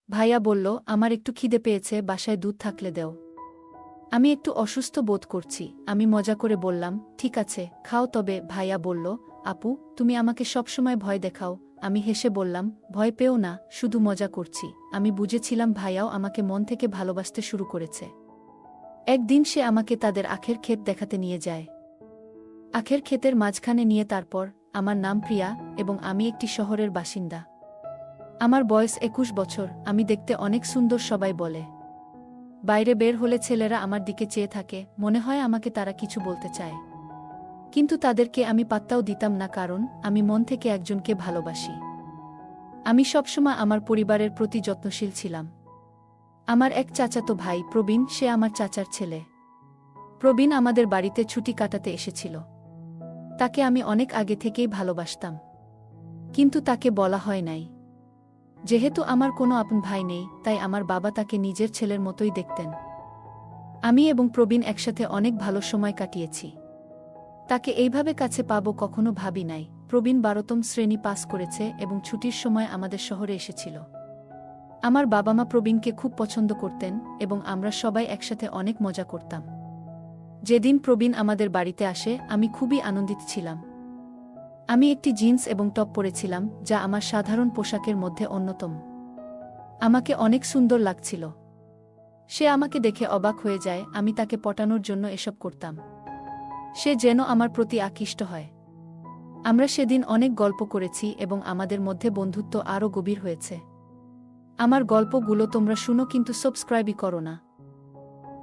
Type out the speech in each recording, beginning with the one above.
ভাইয়া বলল, আমার একটু খিদে পেয়েছে, বাসায় দুধ থাকলে দেও। আমি একটু অসুস্থ বোধ করছি। আমি মজা করে বললাম, ঠিক আছে, খাও। তবে ভাইয়া বলল, আপু, তুমি আমাকে সবসময় ভয় দেখাও। আমি হেসে বললাম, ভয় পেও না, শুধু মজা করছি। আমি বুঝেছিলাম ভাইয়াও আমাকে মন থেকে ভালোবাসতে শুরু করেছে। একদিন সে আমাকে তাদের আখের ক্ষেত দেখাতে নিয়ে যায়। আখের ক্ষেতের মাঝখানে নিয়ে তারপর, আমার নাম প্রিয়া এবং আমি একটি শহরের বাসিন্দা। আমার বয়স 21 বছর, আমি দেখতে অনেক সুন্দর, সবাই বলে। বাইরে বের হলে ছেলেরা আমার দিকে চেয়ে থাকে, মনে হয় আমাকে তারা কিছু বলতে চায়। কিন্তু তাদেরকে আমি পাত্তাও দিতাম না, কারণ আমি মন থেকে একজনকে ভালোবাসি। আমি সবসময় আমার পরিবারের প্রতি যত্নশীল ছিলাম। আমার এক চাচাতো ভাই প্রবীণ, সে আমার চাচার ছেলে। প্রবীণ আমাদের বাড়িতে ছুটি কাটাতে এসেছিল। তাকে আমি অনেক আগে থেকেই ভালোবাসতাম, কিন্তু তাকে বলা হয় নাই। যেহেতু আমার কোনো আপন ভাই নেই, তাই আমার বাবা তাকে নিজের ছেলের মতোই দেখতেন। আমি এবং প্রবীণ একসাথে অনেক ভালো সময় কাটিয়েছি। তাকে এইভাবে কাছে পাবো কখনো ভাবি নাই। প্রবীণ 12তম শ্রেণী পাস করেছে এবং ছুটির সময় আমাদের শহরে এসেছিল। আমার বাবা মা প্রবীণকে খুব পছন্দ করতেন এবং আমরা সবাই একসাথে অনেক মজা করতাম। যেদিন প্রবীণ আমাদের বাড়িতে আসে, আমি খুবই আনন্দিত ছিলাম। আমি একটি জিন্স এবং টপ পরেছিলাম, যা আমার সাধারণ পোশাকের মধ্যে অন্যতম। আমাকে অনেক সুন্দর লাগছিল। সে আমাকে দেখে অবাক হয়ে যায়। আমি তাকে পটানোর জন্য এসব করতাম। সে যেন আমার প্রতি আকৃষ্ট হয়। আমরা সেদিন অনেক গল্প করেছি এবং আমাদের মধ্যে বন্ধুত্ব আরও গভীর হয়েছে। আমার গল্পগুলো তোমরা শুনো, কিন্তু সাবস্ক্রাইবই করো না।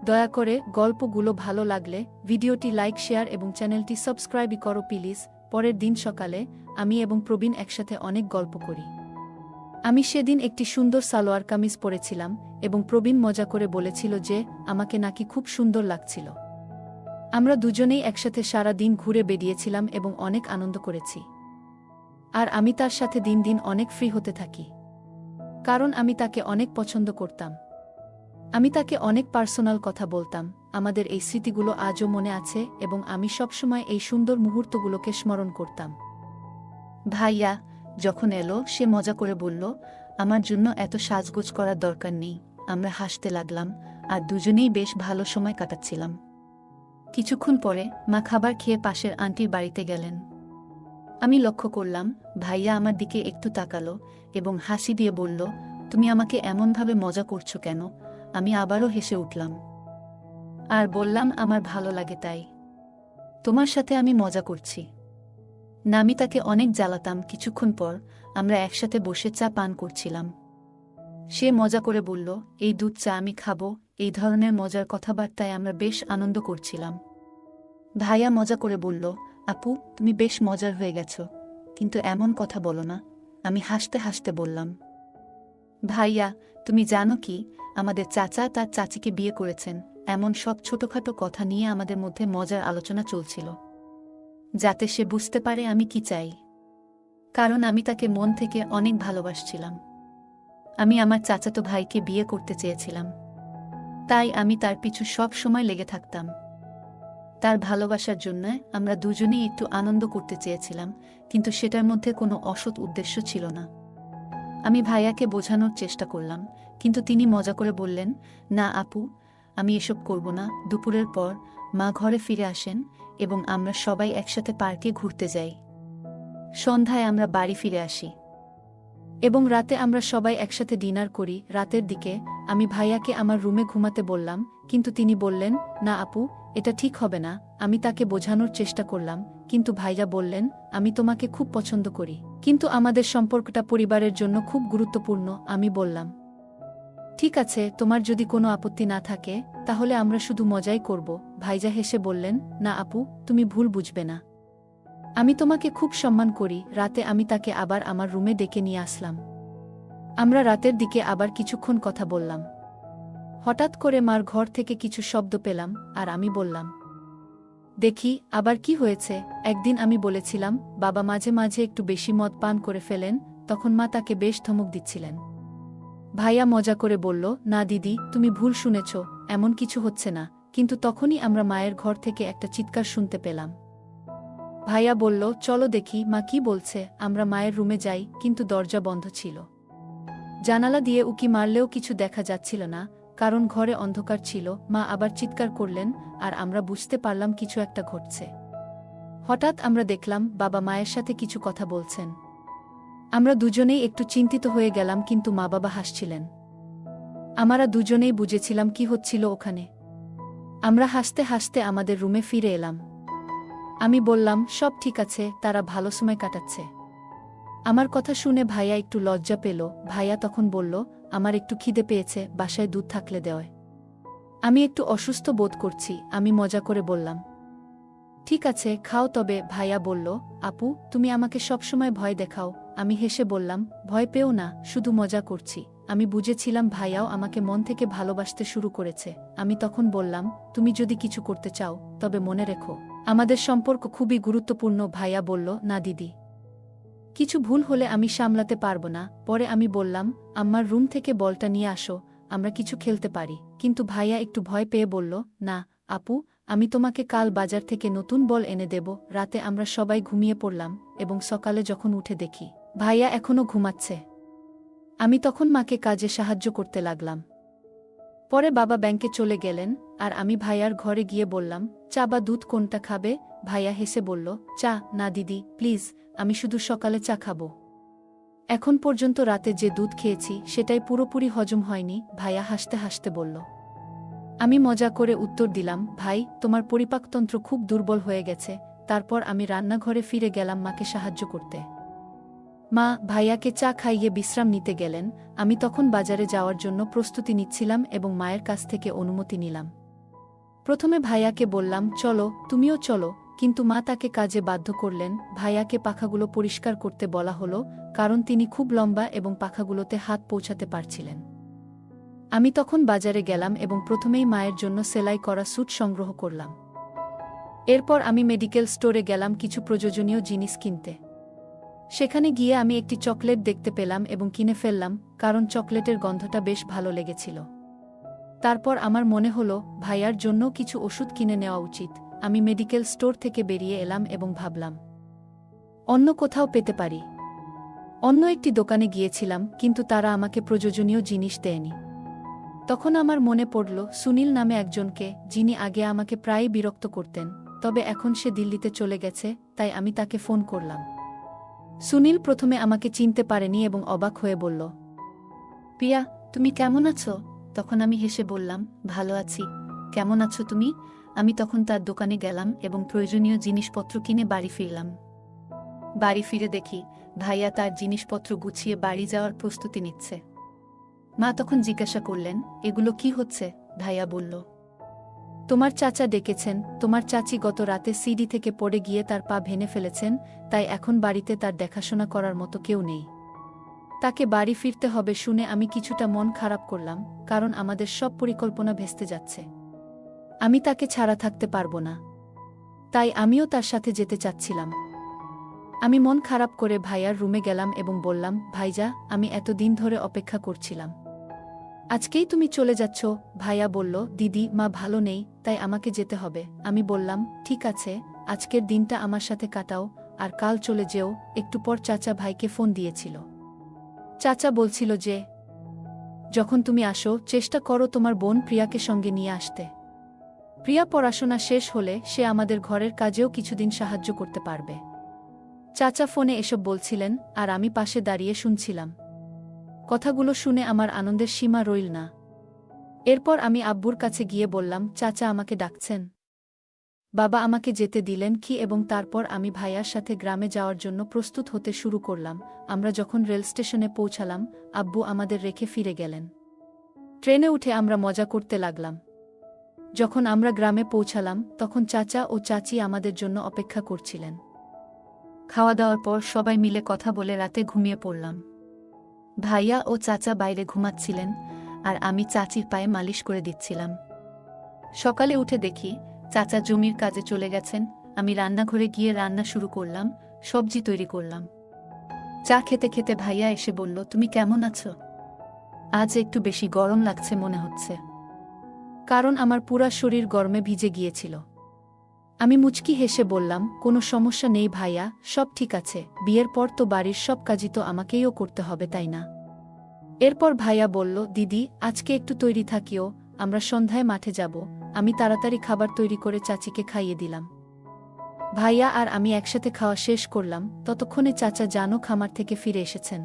দয়া করে, গল্পগুলো ভালো লাগলে ভিডিওটি লাইক, শেয়ার এবং চ্যানেলটি সাবস্ক্রাইবই করো প্লিজ। পরের দিন সকালে আমি এবং প্রবীণ একসাথে অনেক গল্প করি। আমি সেদিন একটি সুন্দর সালোয়ার কামিজ পরেছিলাম এবং প্রবীণ মজা করে বলেছিল যে আমাকে নাকি খুব সুন্দর লাগছিল। আমরা দুজনেই একসাথে সারা দিন ঘুরে বেরিয়েছিলাম এবং অনেক আনন্দ করেছি। আর আমি তার সাথে দিন দিন অনেক ফ্রি হতে থাকি, কারণ আমি তাকে অনেক পছন্দ করতাম। আমি তাকে অনেক পার্সোনাল কথা বলতাম। আমাদের এই স্মৃতিগুলো আজও মনে আছে এবং আমি সবসময় এই সুন্দর মুহূর্তগুলোকে স্মরণ করতাম। ভাইয়া যখন এলো, সে মজা করে বলল, আমার জন্য এত সাজগোজ করার দরকার নেই। আমরা হাসতে লাগলাম আর দুজনেই বেশ ভালো সময় কাটাচ্ছিলাম। কিছুক্ষণ পরে মা খাবার খেয়ে পাশের আন্টির বাড়িতে গেলেন। আমি লক্ষ্য করলাম ভাইয়া আমার দিকে একটু তাকালো এবং হাসি দিয়ে বলল, তুমি আমাকে এমনভাবে মজা করছো কেন? আমি আবারও হেসে উঠলাম আর বললাম, আমার ভালো লাগে তাই। তোমার সাথে আমি মজা করছি না। আমি তাকে অনেক জ্বালাতাম। কিছুক্ষণ পর আমরা একসাথে বসে চা পান করছিলাম। সে মজা করে বলল, এই দুধ চা আমি খাবো। এই ধরনের মজার কথাবার্তায় আমরা বেশ আনন্দ করছিলাম। ভাইয়া মজা করে বলল, আপু, তুমি বেশ মজার হয়ে গেছ, কিন্তু এমন কথা বলো না। আমি হাসতে হাসতে বললাম, ভাইয়া, তুমি জানো কি, আমাদের চাচা তার চাচিকে বিয়ে করেছেন। এমন সব ছোটখাটো কথা নিয়ে আমাদের মধ্যে মজার আলোচনা চলছিল, যাতে সে বুঝতে পারে আমি কি চাই। কারণ আমি তাকে মন থেকে অনেক ভালোবাসছিলাম। আমি আমার চাচাতো ভাইকে বিয়ে করতে চেয়েছিলাম, তাই আমি তার পিছু সব সময় লেগে থাকতাম। তার ভালোবাসার জন্য আমরা দুজনেই একটু আনন্দ করতে চেয়েছিলাম, কিন্তু সেটার মধ্যে কোনো অসৎ উদ্দেশ্য ছিল না। আমি ভাইয়াকে বোঝানোর চেষ্টা করলাম, কিন্তু তিনি মজা করে বললেন, না আপু, আমি এসব করব না। দুপুরের পর মা ঘরে ফিরে আসেন এবং আমরা সবাই একসাথে পার্কে ঘুরতে যাই। সন্ধ্যায় আমরা বাড়ি ফিরে আসি এবং রাতে আমরা সবাই একসাথে ডিনার করি। রাতের দিকে আমি ভাইয়াকে আমার রুমে ঘুমাতে বললাম, কিন্তু তিনি বললেন, না আপু, এটা ঠিক হবে না। আমি তাকে বোঝানোর চেষ্টা করলাম, কিন্তু ভাইয়া বললেন, আমি তোমাকে খুব পছন্দ করি, কিন্তু আমাদের সম্পর্কটা পরিবারের জন্য খুব গুরুত্বপূর্ণ। আমি বললাম, ঠিক আছে, তোমার যদি কোনো আপত্তি না থাকে তাহলে আমরা শুধু মজাই করব। ভাইয়া হেসে বললেন, না আপু, তুমি ভুল বুঝবে না। আমি তোমাকে খুব সম্মান করি। রাতে আমি তাকে আবার আমার রুমে ডেকে নিয়ে আসলাম। আমরা রাতের দিকে আবার কিছুক্ষণ কথা বললাম। হঠাৎ করে মার ঘর থেকে কিছু শব্দ পেলাম আর আমি বললাম, দেখি আবার কি হয়েছে। একদিন আমি বলেছিলাম বাবা মাঝে মাঝে একটু বেশি মদ পান করে ফেলেন, তখন মা তাকে বেশ ধমক দিচ্ছিলেন। ভাইয়া মজা করে বলল, না দিদি, তুমি ভুল শুনেছ, এমন কিছু হচ্ছে না। কিন্তু তখনই আমরা মায়ের ঘর থেকে একটা চিৎকার শুনতে পেলাম। ভাইয়া বলল, চলো দেখি মা কি বলছে। আমরা মায়ের রুমে যাই, কিন্তু দরজা বন্ধ ছিল। জানালা দিয়ে উকি মারলেও কিছু দেখা যাচ্ছিল না, কারণ ঘরে অন্ধকার ছিল। মা আবার চিৎকার করলেন, আর আমরা বুঝতে পারলাম কিছু একটা ঘটছে। হঠাৎ আমরা দেখলাম বাবা মায়ের সাথে কিছু কথা বলছেন। আমরা দুজনেই একটু চিন্তিত হয়ে গেলাম, কিন্তু মা বাবা হাসছিলেন। আমরা দুজনেই বুঝেছিলাম কি হচ্ছিল ওখানে। আমরা হাসতে হাসতে আমাদের রুমে ফিরে এলাম। আমি বললাম, সব ঠিক আছে, তারা ভালো সময় কাটাচ্ছে। আমার কথা শুনে ভাইয়া একটু লজ্জা পেল। ভাইয়া তখন বলল, আমার একটু খিদে পেয়েছে, বাসায় দুধ থাকলে দেওয়। আমি একটু অসুস্থ বোধ করছি। আমি মজা করে বললাম, ঠিক আছে, খাও। তবে ভাইয়া বলল, আপু, তুমি আমাকে সবসময় ভয় দেখাও। আমি হেসে বললাম, ভয় পেও না, শুধু মজা করছি। আমি বুঝেছিলাম ভাইয়াও আমাকে মন থেকে ভালোবাসতে শুরু করেছে। আমি তখন বললাম, তুমি যদি কিছু করতে চাও, তবে মনে রেখো, আমাদের সম্পর্ক খুবই গুরুত্বপূর্ণ। ভাইয়া বলল, না দিদি, কিছু ভুল হলে আমি সামলাতে পারব না। পরে আমি বললাম, আম্মার রুম থেকে বলটা নিয়ে আসো, আমরা কিছু খেলতে পারি। কিন্তু ভাইয়া একটু ভয় পেয়ে বলল, না আপু, আমি তোমাকে কাল বাজার থেকে নতুন বল এনে দেব। রাতে আমরা সবাই ঘুমিয়ে পড়লাম, এবং সকালে যখন উঠে দেখি ভাইয়া এখনও ঘুমাচ্ছে। আমি তখন মাকে কাজে সাহায্য করতে লাগলাম। পরে বাবা ব্যাংকে চলে গেলেন, আর আমি ভাইয়ার ঘরে গিয়ে বললাম, চা বা দুধ কোনটা খাবে? ভাইয়া হেসে বলল, চা। না দিদি, প্লিজ, আমি শুধু সকালে চা খাবো। এখন পর্যন্ত রাতে যে দুধ খেয়েছি সেটাই পুরোপুরি হজম হয়নি। ভাইয়া হাসতে হাসতে বলল। আমি মজা করে উত্তর দিলাম, ভাই, তোমার পরিপাকতন্ত্র খুব দুর্বল হয়ে গেছে। তারপর আমি রান্নাঘরে ফিরে গেলাম মাকে সাহায্য করতে। মা ভাইয়াকে চা খাইয়ে বিশ্রাম নিতে গেলেন। আমি তখন বাজারে যাওয়ার জন্য প্রস্তুতি নিচ্ছিলাম এবং মায়ের কাছ থেকে অনুমতি নিলাম। প্রথমে ভাইয়াকে বললাম, চলো, তুমিও চলো, কিন্তু মা তাকে কাজে বাধ্য করলেন। ভাইয়াকে পাখাগুলো পরিষ্কার করতে বলা হলো, কারণ তিনি খুব লম্বা এবং পাখাগুলোতে হাত পৌঁছাতে পারছিলেন। আমি তখন বাজারে গেলাম এবং প্রথমেই মায়ের জন্য সেলাই করা স্যুট সংগ্রহ করলাম। এরপর আমি মেডিকেল স্টোরে গেলাম কিছু প্রয়োজনীয় জিনিস কিনতে। সেখানে গিয়ে আমি একটি চকলেট দেখতে পেলাম এবং কিনে ফেললাম, কারণ চকলেটের গন্ধটা বেশ ভালো লেগেছিল। তারপর আমার মনে হলো ভাইয়ার জন্য কিছু ওষুধ কিনে নেওয়া উচিত। আমি মেডিকেল স্টোর থেকে বেরিয়ে এলাম এবং ভাবলাম, অন্য কোথাও পেতে পারি। অন্য একটি দোকানে গিয়েছিলাম, কিন্তু তারা আমাকে প্রয়োজনীয় জিনিস দেয়নি। তখন আমার মনে পড়ল সুনীল নামে একজনকে, যিনি আগে আমাকে প্রায়ই বিরক্ত করতেন, তবে এখন সে দিল্লিতে চলে গেছে। তাই আমি তাকে ফোন করলাম। সুনীল প্রথমে আমাকে চিনতে পারেনি এবং অবাক হয়ে বলল, প্রিয়া, তুমি কেমন আছো? তখন আমি হেসে বললাম, ভালো আছি। কেমন আছো তুমি? আমি তখন তার দোকানে গেলাম এবং প্রয়োজনীয় জিনিসপত্র কিনে বাড়ি ফিরলাম। বাড়ি ফিরে দেখি ভাইয়া তার জিনিসপত্র গুছিয়ে বাড়ি যাওয়ার প্রস্তুতি নিচ্ছে। মা তখন জিজ্ঞাসা করলেন, এগুলো কি হচ্ছে? ভাইয়া বলল, তোমার চাচা ডেকেছেন। তোমার চাচি গত রাতে সিডি থেকে পড়ে গিয়ে তার পা ভেঙে ফেলেছেন, তাই এখন বাড়িতে তার দেখাশোনা করার মতো কেউ নেই। তাকে বাড়ি ফিরতে হবে শুনে আমি কিছুটা মন খারাপ করলাম, কারণ আমাদের সব পরিকল্পনা ভেস্তে যাচ্ছে। আমি তাকে ছাড়া থাকতে পারবো না, তাই আমিও তার সাথে যেতে চাচ্ছিলাম। আমি মন খারাপ করে ভাইয়ার রুমে গেলাম এবং বললাম, ভাইজা, আমি এতদিন ধরে অপেক্ষা করছিলাম। আজকেই তুমি চলে যাচ্ছ? ভাইয়া বলল, দিদি, মা ভালো নেই, তাই আমাকে যেতে হবে। আমি বললাম, ঠিক আছে, আজকের দিনটা আমার সাথে কাটাও, আর কাল চলে যেও। একটু পর চাচা ভাইকে ফোন দিয়েছিল। চাচা বলছিল যে, যখন তুমি আসো, চেষ্টা করো তোমার বোন প্রিয়াকে সঙ্গে নিয়ে আসতে। প্রিয়া পড়াশোনা শেষ হলে সে আমাদের ঘরের কাজেও কিছুদিন সাহায্য করতে পারবে। চাচা ফোনে এসব বলছিলেন, আর আমি পাশে দাঁড়িয়ে শুনছিলাম। কথাগুলো শুনে আমার আনন্দের সীমা রইল না। এরপর আমি আব্বুর কাছে গিয়ে বললাম, চাচা আমাকে ডাকছেন। বাবা আমাকে যেতে দিলেন কি এবং তারপর আমি ভাইয়ার সাথে গ্রামে যাওয়ার জন্য প্রস্তুত হতে শুরু করলাম। আমরা যখন রেল স্টেশনে পৌঁছালাম, আব্বু আমাদের রেখে ফিরে গেলেন। ট্রেনে উঠে আমরা মজা করতে লাগলাম। যখন আমরা গ্রামে পৌঁছালাম, তখন চাচা ও চাচি আমাদের জন্য অপেক্ষা করছিলেন। খাওয়া দাওয়ার পর সবাই মিলে কথা বলে রাতে ঘুমিয়ে পড়লাম। ভাইয়া ও চাচা বাইরে ঘুমাচ্ছিলেন, আর আমি চাচির পায়ে মালিশ করে দিচ্ছিলাম। সকালে উঠে দেখি চাচা জমির কাজে চলে গেছেন। আমি রান্নাঘরে গিয়ে রান্না শুরু করলাম, সবজি তৈরি করলাম। চা খেতে খেতে ভাইয়া এসে বলল, তুমি কেমন আছো? আজ একটু বেশি গরম লাগছে মনে হচ্ছে। কারণ আমার পুরা শরীর গরমে ভিজে গিয়েছিল। আমি মুচকি হেসে বললাম, কোনো সমস্যা নেই ভাইয়া, সব ঠিক আছে। বিয়ের পর তো বাড়ির সব কাজই তো আমাকেইও করতে হবে, তাই না? এরপর ভাইয়া বলল, দিদি আজকে একটু তৈরি থাকিও, আমরা সন্ধ্যায় মাঠে যাব। আমি তাড়াতাড়ি খাবার তৈরি করে চাচিকে খাইয়ে দিলাম। ভাইয়া আর আমি একসাথে খাওয়া শেষ করলাম, ততক্ষণে চাচা জানও খামার থেকে ফিরে এসেছেন।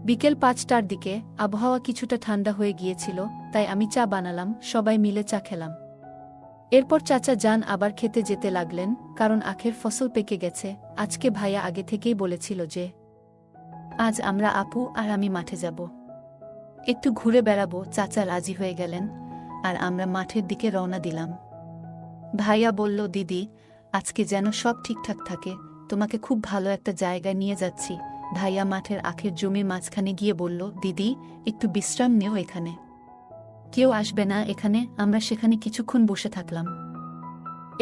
বিকেল ৫টার দিকে আবহাওয়া কিছুটা ঠান্ডা হয়ে গিয়েছিল, তাই আমি চা বানালাম, সবাই মিলে চা খেলাম। এরপর চাচা জান আবার খেতে যেতে লাগলেন, কারণ আখের ফসল পেকে গেছে। আজকে ভাইয়া আগে থেকেই বলেছিল যে আজ আমরা আপু আর আমি মাঠে যাব, একটু ঘুরে বেড়াবো। চাচা রাজি হয়ে গেলেন আর আমরা মাঠের দিকে রওনা দিলাম। ভাইয়া বলল, দিদি আজকে যেন সব ঠিকঠাক থাকে, তোমাকে খুব ভালো একটা জায়গায় নিয়ে যাচ্ছি। ভাইয়া মাঠের আখের জমির মাঝখানে গিয়ে বলল, দিদি একটু বিশ্রাম নেও, এখানে কেউ আসবে না। এখানে আমরা সেখানে কিছুক্ষণ বসে থাকলাম।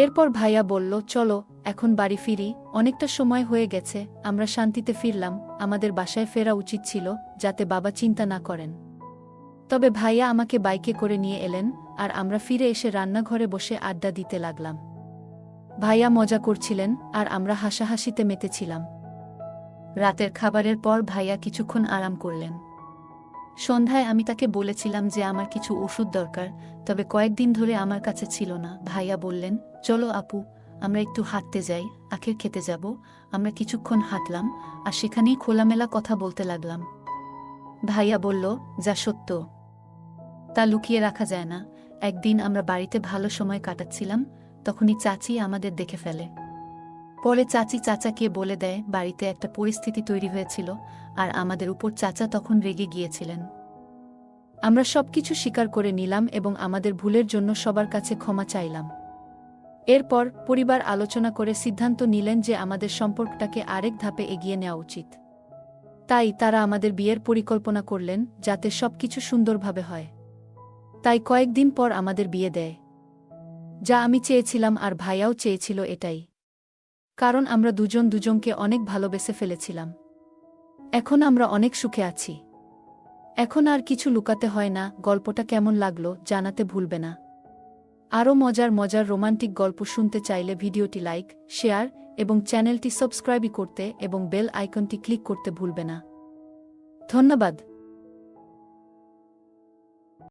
এরপর ভাইয়া বলল, চলো এখন বাড়ি ফিরি, অনেকটা সময় হয়ে গেছে। আমরা শান্তিতে ফিরলাম। আমাদের বাসায় ফেরা উচিত ছিল, যাতে বাবা চিন্তা না করেন। তবে ভাইয়া আমাকে বাইকে করে নিয়ে এলেন আর আমরা ফিরে এসে রান্নাঘরে বসে আড্ডা দিতে লাগলাম। ভাইয়া মজা করছিলেন আর আমরা হাসাহাসিতে মেতেছিলাম। রাতের খাবারের পর ভাইয়া কিছুক্ষণ আরাম করলেন। সন্ধ্যায় আমি তাকে বলেছিলাম যে আমার কিছু ওষুধ দরকার, তবে কয়েকদিন ধরে আমার কাছে ছিল না। ভাইয়া বললেন, চলো আপু আমরা একটু হাঁটতে যাই, আখের খেতে যাব। আমরা কিছুক্ষণ হাঁটলাম আর সেখানেই খোলামেলা কথা বলতে লাগলাম। ভাইয়া বলল, যা সত্য তা লুকিয়ে রাখা যায় না। একদিন আমরা বাড়িতে ভালো সময় কাটাচ্ছিলাম, তখনই চাচি আমাদের দেখে ফেলে। পরে চাচি চাচাকে বলে দেয় বাড়িতে একটা পরিস্থিতি তৈরি হয়েছিল আর আমাদের উপর চাচা তখন রেগে গিয়েছিলেন। আমরা সবকিছু স্বীকার করে নিলাম এবং আমাদের ভুলের জন্য সবার কাছে ক্ষমা চাইলাম। এরপর পরিবার আলোচনা করে সিদ্ধান্ত নিলেন যে আমাদের সম্পর্কটাকে আরেক ধাপে এগিয়ে নেওয়া উচিত। তাই তারা আমাদের বিয়ের পরিকল্পনা করলেন, যাতে সবকিছু সুন্দরভাবে হয়। তাই কয়েকদিন পর আমাদের বিয়ে দেয়, যা আমি চেয়েছিলাম আর ভাইয়াও চেয়েছিল এটাই। কারণ আমরা দুজন দুজনকে অনেক ভালোবেসে ফেলেছিলাম। এখন আমরা অনেক সুখে আছি। এখন আর কিছু লুকাতে হয় না। গল্পটা কেমন লাগলো জানাতে ভুলবে না। আরও মজার মজার রোমান্টিক গল্প শুনতে চাইলে ভিডিওটি লাইক, শেয়ার এবং চ্যানেলটি সাবস্ক্রাইব করতে এবং বেল আইকনটি ক্লিক করতে ভুলবে না। ধন্যবাদ।